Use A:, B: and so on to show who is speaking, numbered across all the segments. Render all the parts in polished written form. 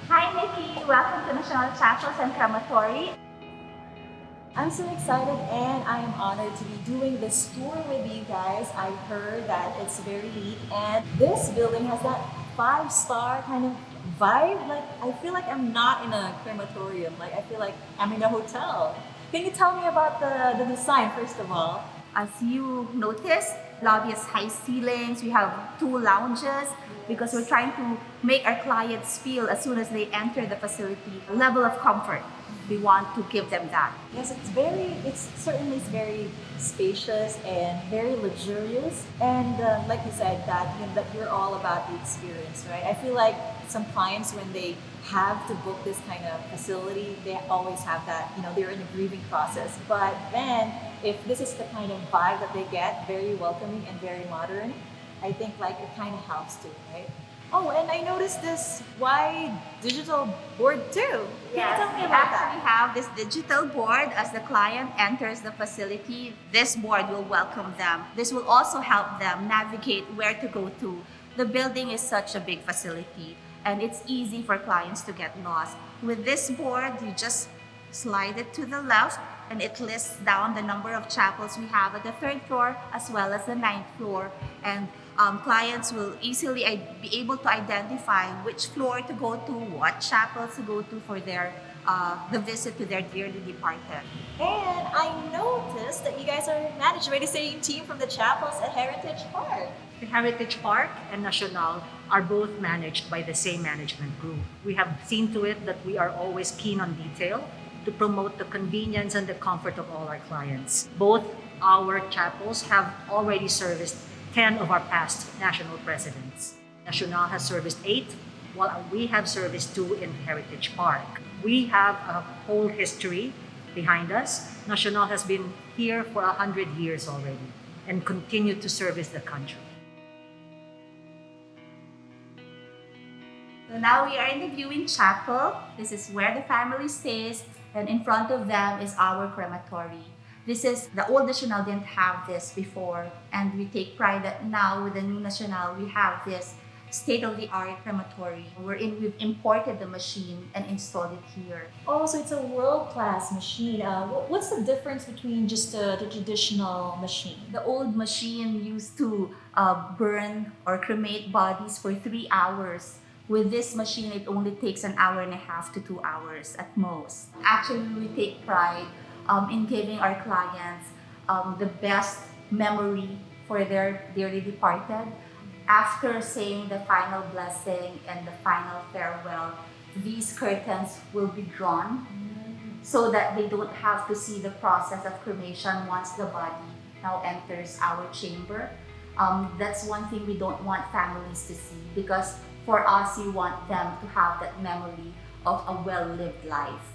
A: Hi Nikki, welcome to National Chapels and Crematory.
B: I'm so excited and I am honored to be doing this tour with you guys. I heard that it's very neat and this building has that five-star kind of vibe. Like I feel like I'm not in a crematorium. Like I feel like I'm in a hotel. Can you tell me about the design first of all?
A: As you notice, lobby has high ceilings. We have two lounges because we're trying to make our clients feel as soon as they enter the facility a level of comfort. We want to give them that.
B: Yes, it's certainly very spacious and very luxurious. And like you said, that you're all about the experience, right? I feel like some clients, when they have to book this kind of facility, they always have that, they're in a grieving process. But then, if this is the kind of vibe that they get, very welcoming and very modern, I think like it kind of helps too, right? Oh, and I noticed this wide digital board too. Can you tell me
A: We
B: about
A: actually
B: that?
A: have this digital board as the client enters the facility. This board will welcome them. This will also help them navigate where to go to. The building is such a big facility and it's easy for clients to get lost. With this board, you just slide it to the left and it lists down the number of chapels we have at the third floor as well as the ninth floor. And clients will easily be able to identify which floor to go to, what chapels to go to for their the visit to their dearly departed.
B: And I noticed that you guys are managed by the same team from the chapels at Heritage Park.
C: The Heritage Park and Nacional are both managed by the same management group. We have seen to it that we are always keen on detail to promote the convenience and the comfort of all our clients. Both our chapels have already serviced 10 of our past national presidents. Nacional has serviced 8, while we have serviced 2 in Heritage Park. We have a whole history behind us. Nacional has been here for 100 years already and continue to service the country.
A: So now we are in the viewing chapel. This is where the family stays, and in front of them is our crematory. This is, the old Nacional didn't have this before, and we take pride that now with the new Nacional, we have this state-of-the-art crematory. We've imported the machine and installed it here.
B: Oh, so it's a world-class machine. What's the difference between just the traditional machine?
A: The old machine used to burn or cremate bodies for 3 hours. With this machine, it only takes 1.5 to 2 hours at most. Actually, we take pride in giving our clients the best memory for their dearly departed. After saying the final blessing and the final farewell, these curtains will be drawn so that they don't have to see the process of cremation once the body now enters our chamber. That's one thing we don't want families to see, because for us, we want them to have that memory of a well-lived life.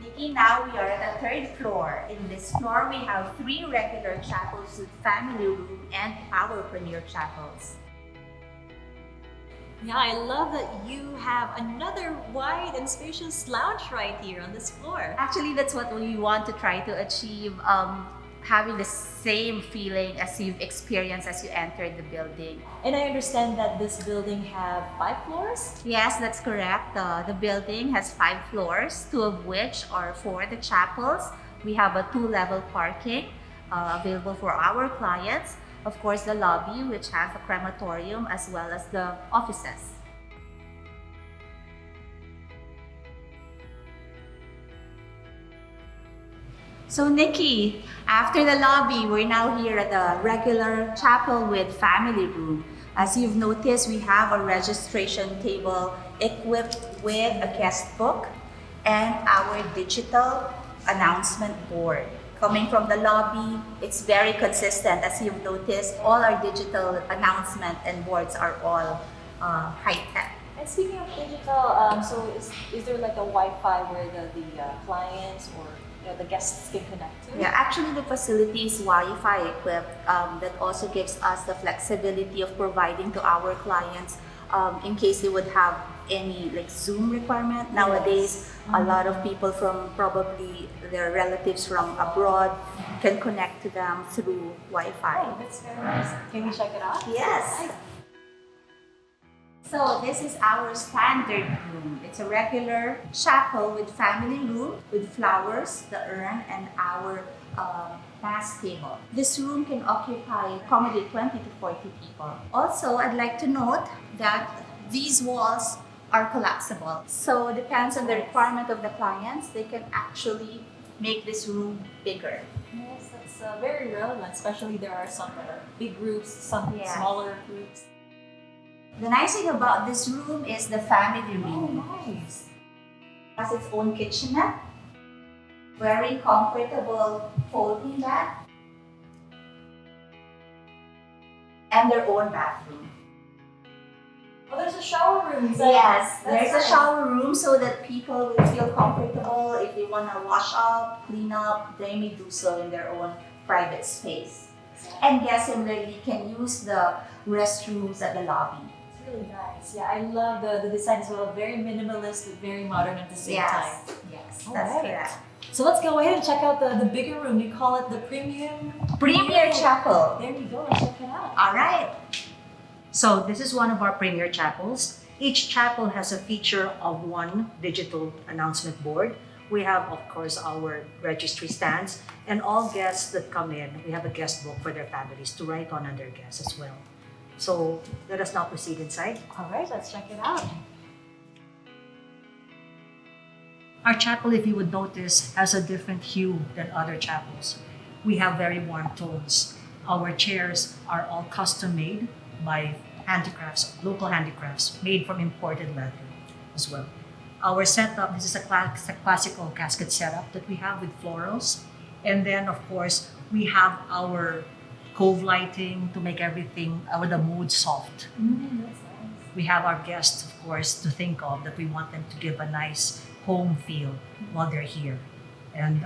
A: Nikki, now we are at the third floor. In this floor, we have 3 regular chapels with family room and our premier chapels.
B: Yeah, I love that you have another wide and spacious lounge right here on this floor.
A: Actually, that's what we want to try to achieve, having the same feeling as you've experienced as you entered the building.
B: And I understand that this building have 5 floors.
A: Yes, that's correct. The building has 5 floors, 2 of which are for the chapels. We have a 2-level parking available for our clients. Of course, the lobby, which has a crematorium, as well as the offices. So Nikki, after the lobby, we're now here at the regular chapel with family room. As you've noticed, we have a registration table equipped with a guest book and our digital announcement board. Coming from the lobby, it's very consistent. As you've noticed, all our digital announcement and boards are all high-tech.
B: And speaking of digital, so is there like a Wi-Fi where the clients or the guests can connect to?
A: Yeah, actually the facility is Wi-Fi equipped. That also gives us the flexibility of providing to our clients in case they would have any like Zoom requirement. Nowadays, a lot of people from probably their relatives from abroad can connect to them through Wi-Fi.
B: Oh, that's very nice. Can we check it out?
A: Yes. So this is our standard room. It's a regular chapel with family room, with flowers, the urn, and our mass table. This room can accommodate 20 to 40 people. Also, I'd like to note that these walls are collapsible. So it depends on the requirement of the clients. They can actually make this room bigger.
B: Yes, that's very relevant, especially there are some big groups, some
A: Yes.
B: smaller groups.
A: The nice thing about this room is the family room.
B: Nice.
A: It has its own kitchenette, very comfortable folding bed, and their own bathroom.
B: Oh, there's a shower room.
A: Yes,
B: That's
A: there's a
B: nice.
A: shower room so that people will feel comfortable. If they want to wash up, clean up, they may do so in their own private space. And guests similarly can use the restrooms at the lobby.
B: It's really nice. Yeah, I love the design as well. Very minimalist but very modern at the same time.
A: Yes,
B: All
A: that's
B: right.
A: correct.
B: So let's go ahead and check out the bigger room. You call it the premium.
A: Premier Chapel.
B: There you go. Let's check it out.
A: All right.
C: So this is one of our premier chapels. Each chapel has a feature of one digital announcement board. We have, of course, our registry stands, and all guests that come in, we have a guest book for their families to write on their guests as well. So let us now proceed inside.
B: All right, let's check it out.
C: Our chapel, if you would notice, has a different hue than other chapels. We have very warm tones. Our chairs are all custom made by handicrafts, local handicrafts, made from imported leather as well. Our setup, this is a classical casket setup that we have with florals. And then, of course, we have our cove lighting to make everything, the mood soft.
B: That's nice.
C: We have our guests, of course, to think of, that we want them to give a nice home feel while they're here. And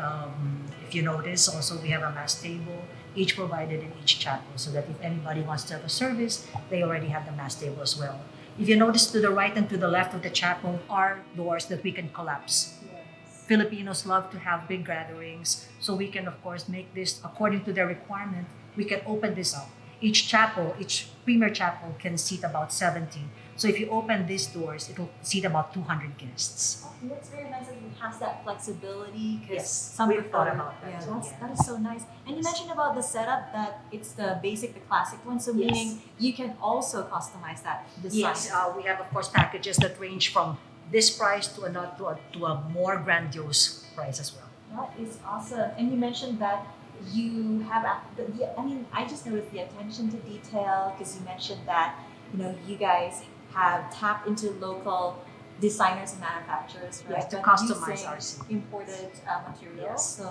C: if you notice, also we have a mass table, each provided in each chapel, so that if anybody wants to have a service, they already have the mass table as well. If you notice, to the right and to the left of the chapel are doors that we can collapse.
B: Yes.
C: Filipinos love to have big gatherings, so we can, of course, make this according to their requirement. We can open this up. Each chapel, each premier chapel can seat about 70. So if you open these doors, it'll seat about 200 guests.
B: Oh, that's very nice that it has that flexibility. Because
C: Yes,
B: some
C: we've
B: prefer-
C: thought about that
B: Yeah,
C: too, yeah.
B: that is so nice. And you mentioned about the setup that it's the basic, the classic one. So
C: Yes.
B: meaning you can also customize that design.
C: Yes, we have, of course, packages that range from this price to a more grandiose price as well.
B: That is awesome. And you mentioned that you have, I just noticed the attention to detail because you mentioned that, you guys have tapped into local designers and manufacturers, right?
C: Yes, to
B: But
C: customize
B: using
C: our seat.
B: imported materials.
C: Yes.
B: So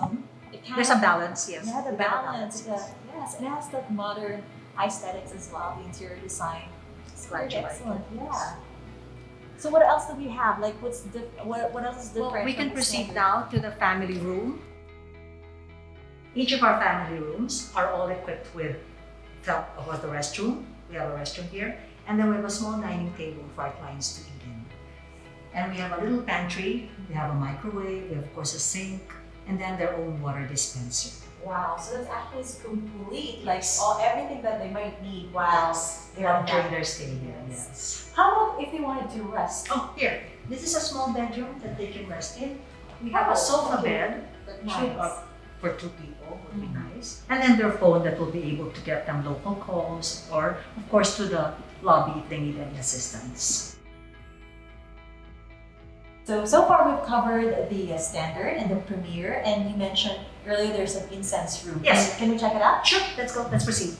B: it kind
C: There's
B: of,
C: a balance, yes.
B: Yeah, the
C: We have a
B: balance. Yes, it has that modern aesthetics as well, the interior design. It's
C: Glad
B: very
C: you like
B: excellent.
C: it.
B: Yeah. So what else do we have? Like what else is different?
C: Well, we can
B: from the
C: proceed
B: standard?
C: now to the family room. Each of our family rooms are all equipped with the restroom. We have a restroom here. And then we have a small dining table for our clients to eat in. And we have a little pantry. We have a microwave. We have, of course, a sink. And then their own water dispenser.
B: Wow, so that's actually complete,
C: Yes.
B: everything that they might need while they're
C: During their stay here, yes.
B: How about if they wanted to rest?
C: Oh, here. This is a small bedroom that they can rest in. We have
B: Oh,
C: a sofa
B: okay.
C: bed that should
B: Nice.
C: for 2 people would be
B: Mhm.
C: nice. And then their phone that will be able to get them local calls or, of course, to the lobby if they need any assistance.
B: So far we've covered the standard and the premier, and you mentioned earlier there's an incense room.
C: Yes.
B: Can we check it out?
C: Sure, let's go. Let's proceed.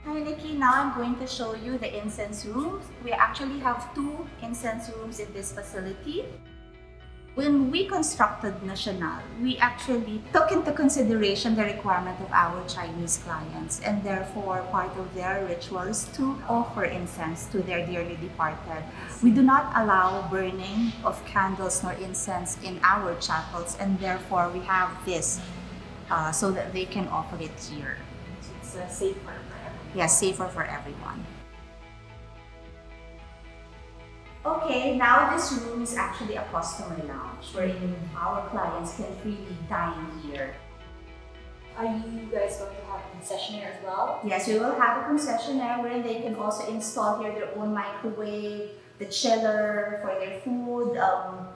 A: Hi Nikki, now I'm going to show you the incense rooms. We actually have 2 incense rooms in this facility. When we constructed Nacional, we actually took into consideration the requirement of our Chinese clients, and therefore part of their rituals to offer incense to their dearly departed. We do not allow burning of candles nor incense in our chapels, and therefore we have this so that they can offer it here.
B: It's safer for everyone.
A: Yeah, safer for everyone. Okay, now this room is actually a customer lounge wherein our clients can freely dine here.
B: Are you guys going to have a concessionaire as well?
A: Yes, we will have a concessionaire where they can also install here their own microwave, the chiller for their food.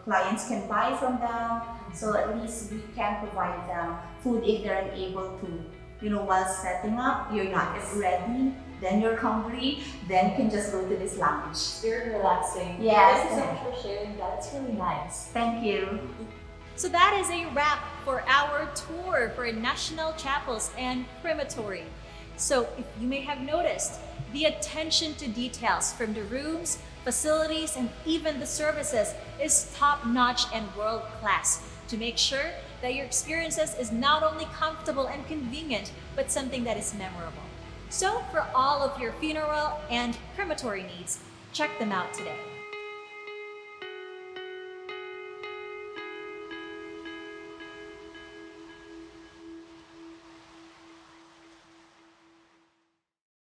A: Clients can buy from them, so at least we can provide them food if they're unable to. While setting up, you're not ready, then you're hungry, then you can just go to this lounge.
B: It's very relaxing.
A: Yes.
B: Thank you so much for sharing that. It's really nice.
A: Thank you.
B: So that is a wrap for our tour for National Chapels and Crematory. So if you may have noticed, the attention to details from the rooms, facilities, and even the services is top-notch and world-class to make sure that your experiences is not only comfortable and convenient, but something that is memorable. So for all of your funeral and crematory needs, check them out today.